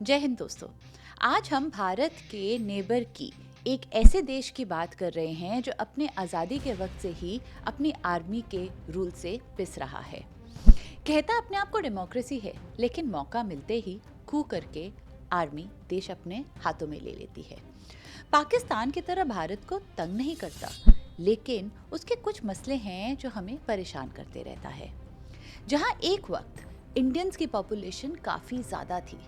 जय हिंद दोस्तों। आज हम भारत के नेबर की एक ऐसे देश की बात कर रहे हैं जो अपने आज़ादी के वक्त से ही अपनी आर्मी के रूल से पिस रहा है। कहता अपने आप को डेमोक्रेसी है, लेकिन मौका मिलते ही कू करके आर्मी देश अपने हाथों में ले लेती है। पाकिस्तान की तरह भारत को तंग नहीं करता, लेकिन उसके कुछ मसले हैं जो हमें परेशान करते रहता है। जहां एक वक्त इंडियंस की पॉपुलेशन काफ़ी ज़्यादा थी,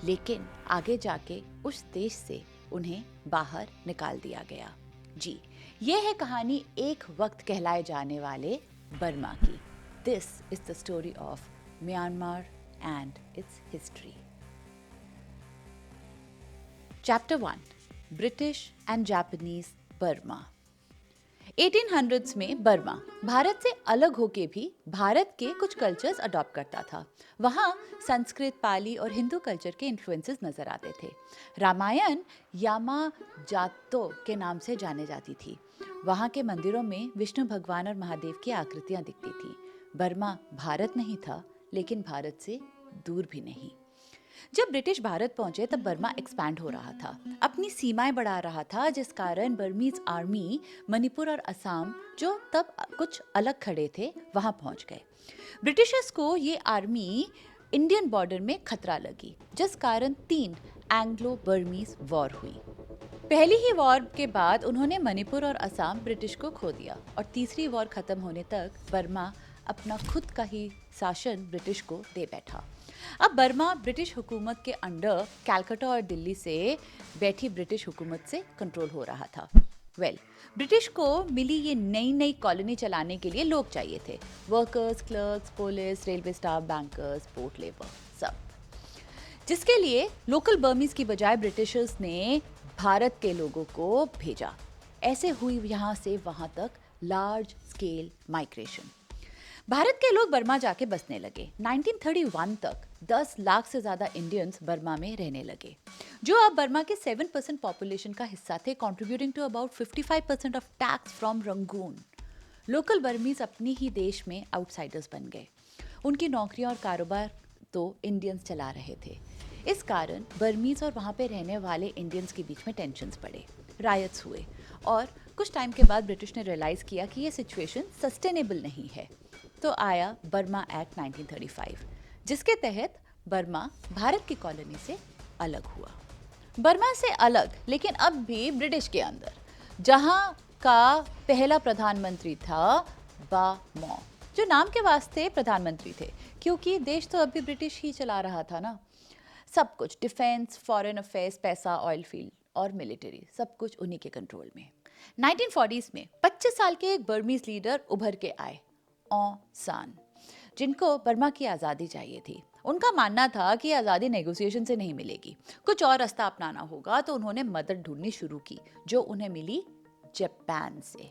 लेकिन आगे जाके उस देश से उन्हें बाहर निकाल दिया गया। जी, ये है कहानी एक वक्त कहलाए जाने वाले बर्मा की। This is the story of Myanmar and it's history. Chapter 1, British and Japanese Burma. 1800s में बर्मा भारत से अलग होके भी भारत के कुछ कल्चर्स अडॉप्ट करता था। वहाँ संस्कृत, पाली और हिंदू कल्चर के इन्फ्लुएंसेस नजर आते थे। रामायण यामाजातो के नाम से जाने जाती थी। वहाँ के मंदिरों में विष्णु भगवान और महादेव की आकृतियाँ दिखती थी। बर्मा भारत नहीं था, लेकिन भारत से दूर भी नहीं। जब ब्रिटिश भारत पहुंचे तब बर्मा एक्सपैंड हो रहा था, अपनी सीमाएं बढ़ा रहा था, जिस कारण बर्मीज आर्मी मणिपुर और असम, जो तब कुछ अलग खड़े थे, वहां पहुंच गए। ब्रिटिशर्स को ये आर्मी इंडियन बॉर्डर में खतरा लगी, जिस कारण 3 एंग्लो बर्मीज वॉर हुई। पहली ही वॉर के बाद उन्होंने मणिपुर और असम ब्रिटिश को खो दिया और तीसरी वॉर खत्म होने तक बर्मा अपना खुद का ही शासन ब्रिटिश को दे बैठा। अब बर्मा ब्रिटिश हुकूमत के अंडर कलकत्ता और दिल्ली से बैठी ब्रिटिश हुकूमत से कंट्रोल हो रहा था। ब्रिटिश को मिली ये नई नई कॉलोनी चलाने के लिए लोग चाहिए थे। Workers, clerks, police, railway staff, bankers, port labour, सब। जिसके लिए लोकल बर्मीज की बजाय ब्रिटिशर्स ने भारत के लोगों को भेजा। ऐसे हुई यहाँ से वहाँ तक लार्ज स्केल माइग्रेशन। भारत के लोग बर्मा जाके बसने लगे। 1931 तक 10 लाख से ज़्यादा इंडियंस बर्मा में रहने लगे, जो अब बर्मा के 7% पॉपुलेशन का हिस्सा थे, contributing to about 55% of tax from Rangoon. Local Burmese अपनी ही देश में आउटसाइडर्स बन गए। उनकी नौकरियां और कारोबार तो इंडियंस चला रहे थे। इस कारण बर्मीज और वहाँ पे रहने वाले इंडियंस के बीच में टेंशन्स बढ़े, रायट्स हुए और कुछ टाइम के बाद ब्रिटिश ने रियलाइज़ किया कि ये सिचुएशन सस्टेनेबल नहीं है। तो आया बर्मा एक्ट 1935, जिसके तहत बर्मा भारत की कॉलोनी से अलग हुआ। बर्मा से अलग, लेकिन अब भी ब्रिटिश के अंदर, जहां का पहला प्रधानमंत्री था बा मौ, जो नाम के वास्ते प्रधानमंत्री थे, क्योंकि देश तो अभी ब्रिटिश ही चला रहा था ना। सब कुछ, डिफेंस, फॉरेन अफेयर्स, पैसा, ऑयल फील्ड और मिलिट्री, सब कुछ उन्हीं के कंट्रोल में। 1940s में 25 साल के एक बर्मीज लीडर उभर के आए, ऑन सान, जिनको बर्मा की आज़ादी चाहिए थी। उनका मानना था कि आज़ादी नेगोशिएशन से नहीं मिलेगी, कुछ और रास्ता अपनाना होगा। तो उन्होंने मदद ढूंढनी शुरू की, जो उन्हें मिली जापान से।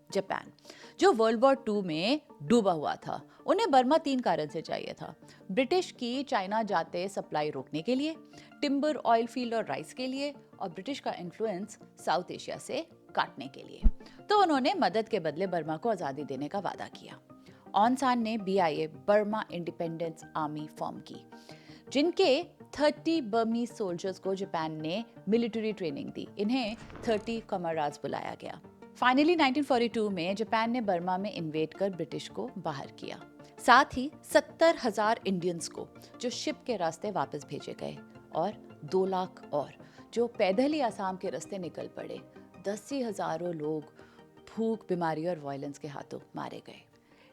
जापान, जो वर्ल्ड वॉर 2 में डूबा हुआ था। उन्हें बर्मा 3 कारण से चाहिए था। ब्रिटिश की चाइना जाते सप्लाई रोकने के लिए, टिम्बर, ऑयल फील्ड और राइस के लिए, और ब्रिटिश का इन्फ्लुएंस साउथ एशिया से काटने के लिए। तो उन्होंने मदद के बदले बर्मा को आज़ादी देने का वादा किया। ऑन सान ने BIA, Burma independence army, form की, जिनके 30 बर्मी सोल्जर्स को जापान ने मिलिट्री ट्रेनिंग दी। इन्हें 30 कमाराज बुलाया गया। फाइनली 1942 में जापान ने बर्मा में इन्वेड कर ब्रिटिश को बाहर किया। साथ ही 70,000 इंडियंस को, जो शिप के रास्ते वापस भेजे गए, और 2 लाख और, जो पैदल ही आसाम के रास्ते निकल पड़े। 10,000 लोग भूख, बीमारी और वायलेंस के हाथों मारे गए।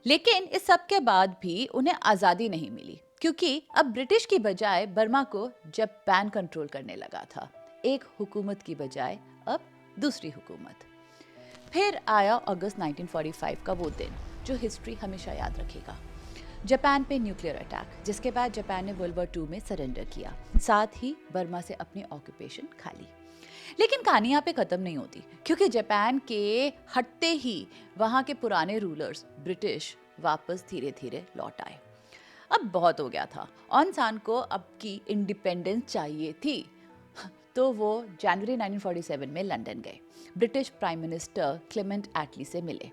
लेकिन इस सब के बाद भी उन्हें आज़ादी नहीं मिली, क्योंकि अब ब्रिटिश की बजाय बर्मा को जापान कंट्रोल करने लगा था। एक हुकूमत की बजाय अब दूसरी हुकूमत। फिर आया अगस्त 1945 का वो दिन, जो हिस्ट्री हमेशा याद रखेगा। जापान पे न्यूक्लियर अटैक, जिसके बाद जापान ने वर्ल्ड वॉर 2 में सरेंडर किया, साथ ही बर्मा से अपनी ऑक्यूपेशन खा ली। लेकिन कहानी यहाँ पे ख़त्म नहीं होती, क्योंकि जापान के हटते ही वहाँ के पुराने रूलर्स ब्रिटिश वापस धीरे धीरे लौट आए। अब बहुत हो गया था। ऑन सान को अब की इंडिपेंडेंस चाहिए थी, तो वो जनवरी 1947 में लंदन गए। ब्रिटिश प्राइम मिनिस्टर क्लेमेंट एटली से मिले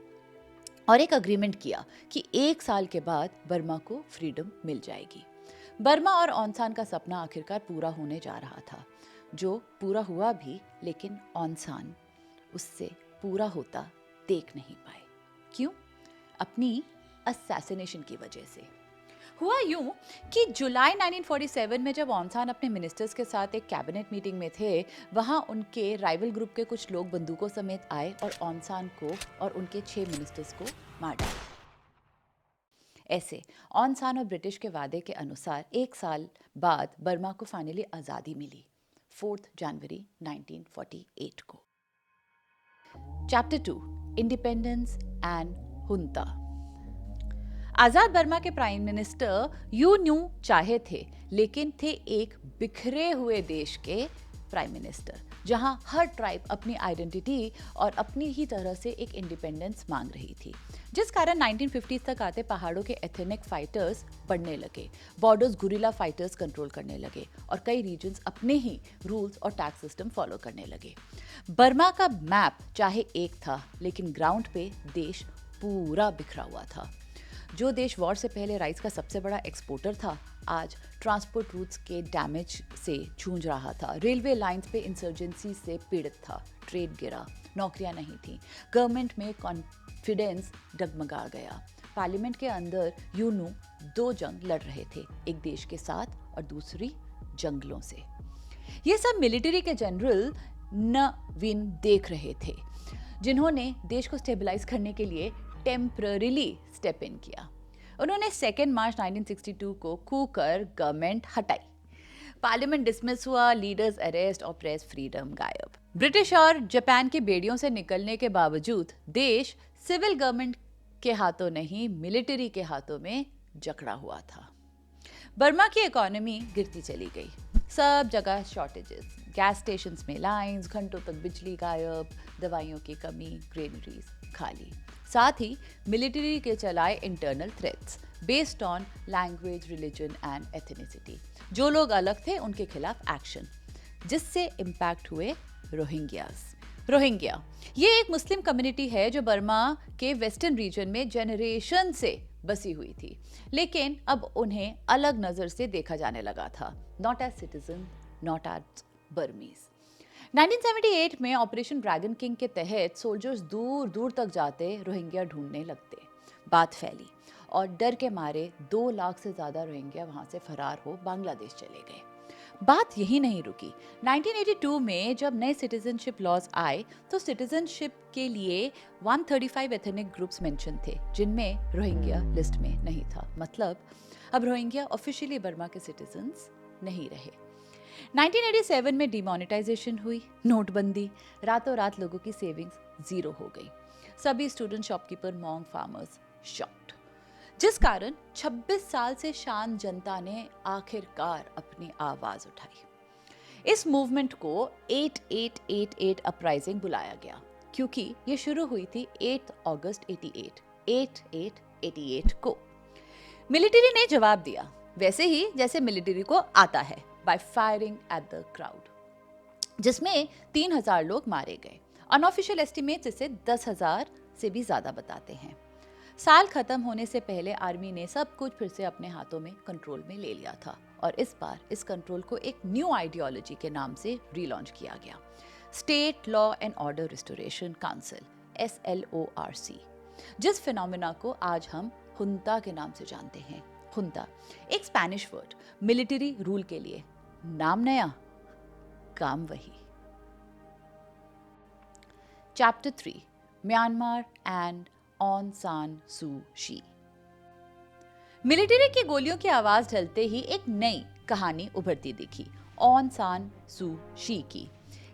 और एक अग्रीमेंट किया कि 1 साल के बाद बर्मा को फ्रीडम मिल जाएगी। बर्मा और ऑन सान का सपना आखिरकार पूरा होने जा रहा था, जो पूरा हुआ भी, लेकिन ऑन सान उससे पूरा होता देख नहीं पाए। क्यों? अपनी असैसिनेशन की वजह से। हुआ यूं कि जुलाई 1947 में जब ऑन सान अपने मिनिस्टर्स के साथ एक कैबिनेट मीटिंग में थे, वहां उनके राइवल ग्रुप के कुछ लोग बंदूकों समेत आए और ऑन सान को और उनके 6 मिनिस्टर्स को मार डाला। ऐसे ऑन सान और ब्रिटिश के वादे के अनुसार 1 साल बाद बर्मा को फाइनली आज़ादी मिली, 4 जनवरी 1948 को। चैप्टर 2, इंडिपेंडेंस एंड हुंता। आजाद बर्मा के प्राइम मिनिस्टर यू न्यू चाहे थे, लेकिन थे एक बिखरे हुए देश के प्राइम मिनिस्टर, जहां हर ट्राइब अपनी आइडेंटिटी और अपनी ही तरह से एक इंडिपेंडेंस मांग रही थी, जिस कारण 1950s तक आते पहाड़ों के एथनिक फाइटर्स बढ़ने लगे, बॉर्डर्स गुरिल्ला फाइटर्स कंट्रोल करने लगे और कई रीजन्स अपने ही रूल्स और टैक्स सिस्टम फॉलो करने लगे। बर्मा का मैप चाहे एक था, लेकिन ग्राउंड पे देश पूरा बिखरा हुआ था। जो देश वॉर से पहले राइस का सबसे बड़ा एक्सपोर्टर था, आज ट्रांसपोर्ट रूट्स के डैमेज से जूझ रहा था, रेलवे लाइंस पे इंसर्जेंसी से पीड़ित था, ट्रेड गिरा, नौकरियां नहीं थी, गवर्नमेंट में कॉन्फिडेंस डगमगा गया। पार्लियामेंट के अंदर यूनू 2 जंग लड़ रहे थे, एक देश के साथ और दूसरी जंगलों से। ये सब मिलिट्री के जनरल नवीन देख रहे थे, जिन्होंने देश को स्टेबलाइज करने के लिए टेम्पररीली स्टेप इन किया। उन्होंने 2 मार्च 1962 को कू कर गवर्नमेंट हटाई, पार्लियामेंट डिसमिस हुआ, लीडर्स अरेस्ट और प्रेस फ्रीडम गायब। ब्रिटिश और जापान के बेड़ियों से निकलने के बावजूद देश सिविल गवर्नमेंट के हाथों नहीं, मिलिट्री के हाथों में जकड़ा हुआ था। बर्मा की इकोनॉमी गिरती चली गई, सब जगह शॉर्टेजेस, गैस स्टेशंस में लाइंस, घंटों तक बिजली गायब, दवाइयों की कमी, ग्रेनरीज खाली। साथ ही मिलिट्री के चलाए internal threats based on language, religion and ethnicity. जो लोग अलग थे उनके खिलाफ एक्शन, जिससे इम्पैक्ट हुए रोहिंग्या। ये एक मुस्लिम कम्युनिटी है जो बर्मा के वेस्टर्न रीजन में जनरेशन से बसी हुई थी, लेकिन अब उन्हें अलग नजर से देखा जाने लगा था, not as citizen, not as Burmese. 1978 में ऑपरेशन ड्रैगन किंग के तहत सोल्जर्स दूर दूर तक जाते, रोहिंग्या ढूंढने लगते। बात फैली और डर के मारे 2 लाख से ज्यादा रोहिंग्या वहां से फरार हो बांग्लादेश चले गए। बात यही नहीं रुकी। 1982 में जब नए सिटीजनशिप लॉज आए, तो सिटीजनशिप के लिए 135 एथनिक ग्रुप्स मेंशन थे, जिनमें रोहिंग्या लिस्ट में नहीं था। मतलब अब रोहिंग्या ऑफिशियली बर्मा के सिटीजन्स नहीं रहे। 1987 में डिमोनेटाइजेशन हुई, नोटबंदी, रातों रात लोगों की सेविंग्स 0 हो गई। सभी स्टूडेंट, शॉपकीपर, मॉन्ग, फार्मर्स शॉक्ड, जिस कारण 26 साल से शांत जनता ने आखिरकार अपनी आवाज उठाई। इस मूवमेंट को 8888 अपराइजिंग बुलाया गया, क्योंकि ये शुरू हुई थी 8 अगस्त 88 को। मिलिट्री ने जवाब दिया, वैसे ही जैसे मिलिट्री को आता है, by firing at the crowd, जिसमें 3000 लोग मारे गए। अनऑफिशियल एस्टिमेट्स इसे 10,000 से भी ज्यादा बताते हैं। साल खत्म होने से पहले आर्मी ने सब कुछ फिर से अपने हाथों में कंट्रोल में ले लिया था, और इस बार इस कंट्रोल को एक न्यू आइडियोलॉजी के नाम से रीलॉन्च किया गया, state law and order restoration council, SLORC, जिस फिनोमेना को आज हम हुंता के नाम से जानते हैं। हुंता एक स्पेनिश वर्ड मिलिट्री रूल के लिए, नाम नया, काम वही। चैप्टर 3, म्यांमार एंड ऑन सान सू ची। मिलिट्री की गोलियों की आवाज ढलते ही एक नई कहानी उभरती दिखी, ऑन सान सू ची की।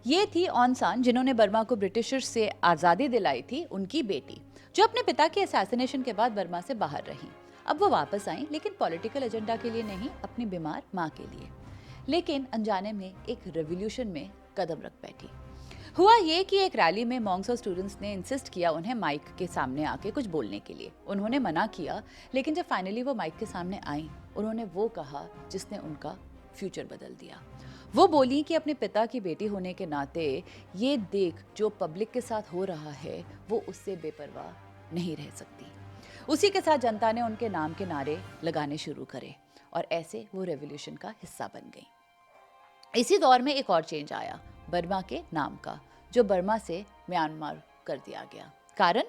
ये थी ऑन सान, जिन्होंने बर्मा को ब्रिटिशर्स से आजादी दिलाई थी, उनकी बेटी, जो अपने पिता के असैसिनेशन के बाद बर्मा से बाहर रही। अब वो वापस आई, लेकिन पॉलिटिकल एजेंडा के लिए नहीं, अपनी बीमार माँ के लिए। लेकिन अनजाने में एक रेवोल्यूशन में कदम रख बैठी। हुआ ये कि एक रैली में मॉन्क्स और स्टूडेंट्स ने इंसिस्ट किया उन्हें माइक के सामने आके कुछ बोलने के लिए। उन्होंने मना किया, लेकिन जब फाइनली वो माइक के सामने आई, उन्होंने वो कहा जिसने उनका फ्यूचर बदल दिया। वो बोली कि अपने पिता की बेटी होने के नाते ये देख जो पब्लिक के साथ हो रहा है, वो उससे बेपरवाह नहीं रह सकती। उसी के साथ जनता ने उनके नाम के नारे लगाने शुरू करे और ऐसे वो रेवोल्यूशन का हिस्सा बन गई। इसी दौर में एक और चेंज आया, बर्मा के नाम का, जो बर्मा से म्यांमार कर दिया गया। कारण,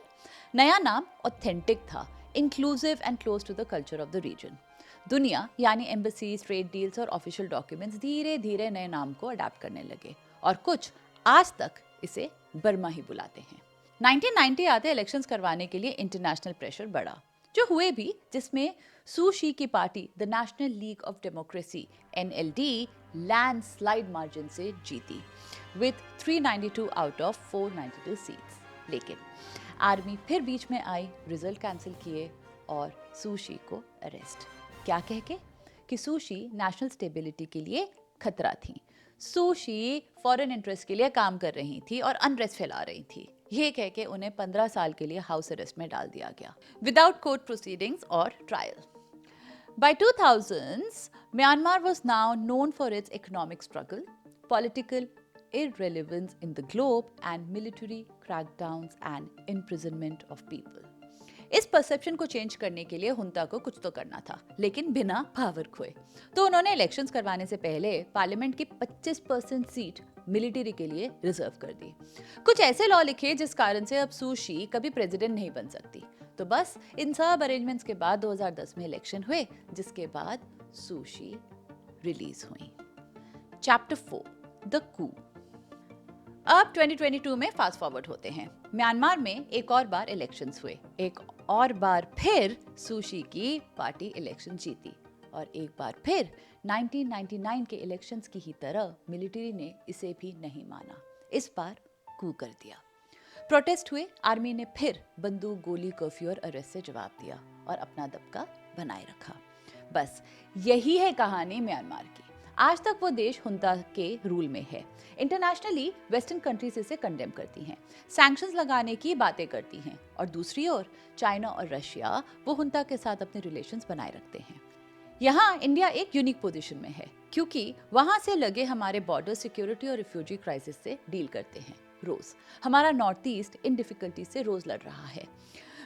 नया नाम ऑथेंटिक था, inclusive and close to the culture of the region. दुनिया यानी एम्बेसीज, ट्रेड डील्स और ऑफिशियल डॉक्यूमेंट्स धीरे धीरे नए नाम को अडैप्ट करने लगे और कुछ आज तक इसे बर्मा ही बुलाते हैं। 1990 आते इलेक्शंस करवाने के लिए इंटरनेशनल प्रेशर बढ़ा, जो हुए भी, जिसमें सू शी की party the national league of democracy NLD landslide margin से जीती विद 392 आउट ऑफ 492 सीट्स। लेकिन आर्मी फिर बीच में आई, रिजल्ट कैंसिल किए और सू शी को अरेस्ट, क्या कह के कि सू शी नेशनल स्टेबिलिटी के लिए खतरा थी। सू शी फॉरेन इंटरेस्ट के लिए काम कर रही थी और अनरेस्ट फैला रही थी। ये कह के उन्हें 15 साल के लिए हाउस अरेस्ट में डाल दिया गया विदाउट कोर्ट प्रोसीडिंग्स और trial. By 2000s, Myanmar was now known for its economic struggle, political irrelevance in the globe, and military crackdowns and imprisonment of people. इस परसेप्शन को चेंज करने के लिए हुंता को कुछ तो करना था, लेकिन बिना पावर खोए। तो उन्होंने इलेक्शंस करवाने से पहले पार्लियामेंट की 25% सीट मिलिट्री के लिए रिजर्व कर दी। कुछ ऐसे लॉ लिखे जिस कारण से अब सू शी कभी प्रेसिडेंट नहीं बन सकती। तो बस इन सब अरेंजमेंट्स के बाद 2010 में इलेक्शन हुए, जिसके बाद सू शी रिलीज हुई। चैप्टर 4, द कू। अब 2022 में फास्ट फॉरवर्ड होते हैं। म्यांमार में एक और बार इलेक्शंस हुए, एक और बार फिर सू शी की पार्टी इलेक्शन जीती और एक बार फिर 1999 के इलेक्शंस की ही तरह मिलिट्री ने इसे भी नहीं माना, इस बार कू कर दिया। प्रोटेस्ट हुए, आर्मी ने फिर बंदूक, गोली, कर्फ्यू और अरेस्ट से जवाब दिया और अपना दबका बनाए रखा। बस यही है कहानी म्यांमार की। आज तक वो देश हुंता के रूल में है। इंटरनेशनली वेस्टर्न कंट्रीज इसे कंडेम करती हैं, सैंक्शंस लगाने की बातें करती हैं और दूसरी ओर चाइना और रशिया वो हुंता के साथ अपने रिलेशंस बनाए रखते हैं। यहाँ इंडिया एक यूनिक पोजीशन में है क्योंकि वहाँ से लगे हमारे बॉर्डर सिक्योरिटी और रिफ्यूजी क्राइसिस से डील करते हैं रोज। हमारा नॉर्थ ईस्ट इन डिफिकल्टी से रोज लड़ रहा है।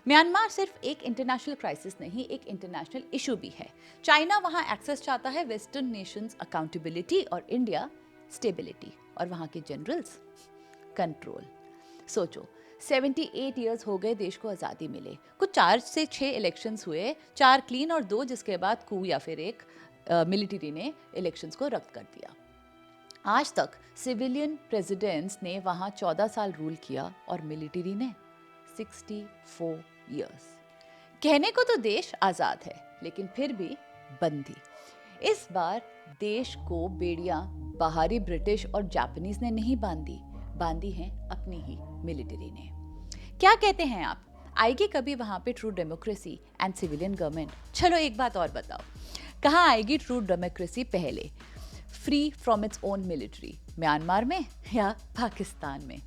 म्यांमार सिर्फ एक इंटरनेशनल क्राइसिस नहीं, एक इंटरनेशनल इशू भी है। चाइना वहाँ एक्सेस चाहता है वेस्टर्न नेशंस अकाउंटेबिलिटी और इंडिया स्टेबिलिटी और वहाँ के जनरल्स कंट्रोल। सोचो, 78 इयर्स हो गए देश को आज़ादी मिले, कुछ 4 से 6 इलेक्शंस हुए, 4 क्लीन और 2 जिसके बाद कू या फिर एक मिलिट्री ने इलेक्शंस को रद्द कर दिया। आज तक सिविलियन प्रेसिडेंट्स ने वहाँ 14 साल रूल किया और मिलिट्री ने 64 इयर्स। कहने को तो देश आज़ाद है, लेकिन फिर भी बंदी। इस बार देश को बेड़ियां बाहरी ब्रिटिश और जापानीज ने नहीं बांधी हैं अपनी ही मिलिट्री ने। क्या कहते हैं आप, आएगी कभी वहां पे true democracy and civilian government? चलो एक बात और बताओ, कहाँ आएगी ट्रू डेमोक्रेसी पहले, free from its own military, Myanmar में या पाकिस्तान में?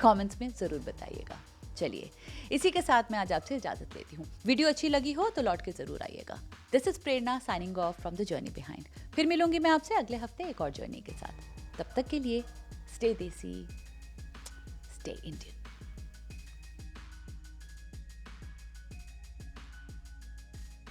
कमेंट्स में जरूर बताइएगा। चलिए, इसी के साथ मैं आज आपसे इजाजत लेती हूँ। वीडियो अच्छी लगी हो तो लौट के जरूर आइएगा। This is Prerna signing off from the journey behind. फिर मिलूंगी मैं आपसे अगले हफ्ते एक और जर्नी के साथ। तब तक के लिए स्टे देसी, स्टे इंडियन।